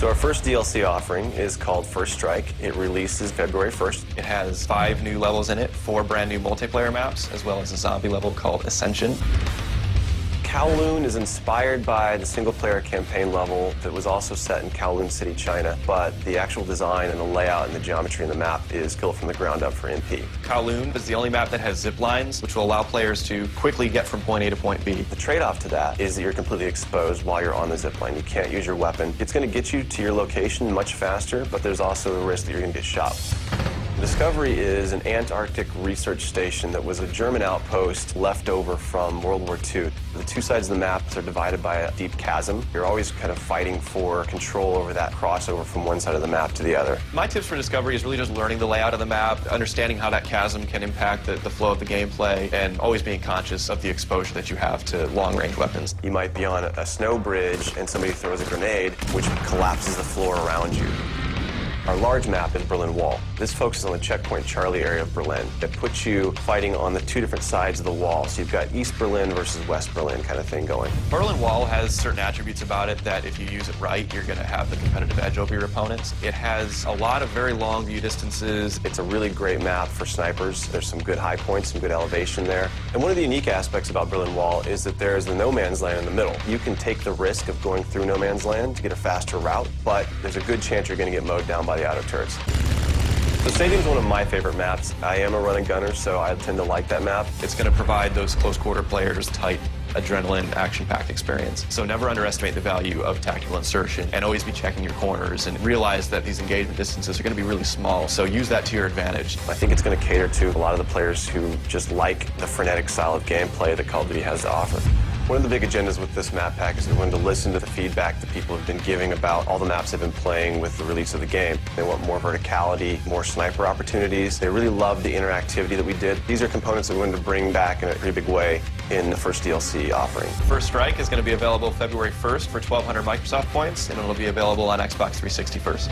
So our first DLC offering is called First Strike. It releases February 1st. It has 5 new levels in it, 4 brand new multiplayer maps, as well as a zombie level called Ascension. Kowloon is inspired by the single-player campaign level that was also set in Kowloon City, China, but the actual design and the layout and the geometry in the map is built from the ground up for MP. Kowloon is the only map that has zip lines, which will allow players to quickly get from point A to point B. The trade-off to that is that you're completely exposed while you're on the zip line. You can't use your weapon. It's going to get you to your location much faster, but there's also the risk that you're going to get shot. Discovery is an Antarctic research station that was a German outpost left over from World War II. The 2 sides of the map are divided by a deep chasm. You're always kind of fighting for control over that crossover from one side of the map to the other. My tips for Discovery is really just learning the layout of the map, understanding how that chasm can impact the flow of the gameplay, and always being conscious of the exposure that you have to long-range weapons. You might be on a snow bridge and somebody throws a grenade, which collapses the floor around you. Our large map is Berlin Wall. This focuses on the checkpoint Charlie area of Berlin. It puts you fighting on the 2 different sides of the wall. So you've got East Berlin versus West Berlin kind of thing going. Berlin Wall has certain attributes about it that if you use it right, you're going to have the competitive edge over your opponents. It has a lot of very long view distances. It's a really great map for snipers. There's some good high points, some good elevation there. And one of the unique aspects about Berlin Wall is that there's the no man's land in the middle. You can take the risk of going through no man's land to get a faster route, but there's a good chance you're going to get mowed down by the auto turrets. The stadium's one of my favorite maps. I am a running gunner, so I tend to like that map. It's going to provide those close quarter players tight, adrenaline, action-packed experience. So never underestimate the value of tactical insertion, and always be checking your corners and realize that these engagement distances are going to be really small, so use that to your advantage. I think it's going to cater to a lot of the players who just like the frenetic style of gameplay that Call of Duty has to offer. One of the big agendas with this map pack is we wanted to listen to the feedback that people have been giving about all the maps they've been playing with the release of the game. They want more verticality, more sniper opportunities. They really love the interactivity that we did. These are components that we wanted to bring back in a pretty big way in the first DLC offering. First Strike is going to be available February 1st for 1,200 Microsoft points, and it'll be available on Xbox 360 first.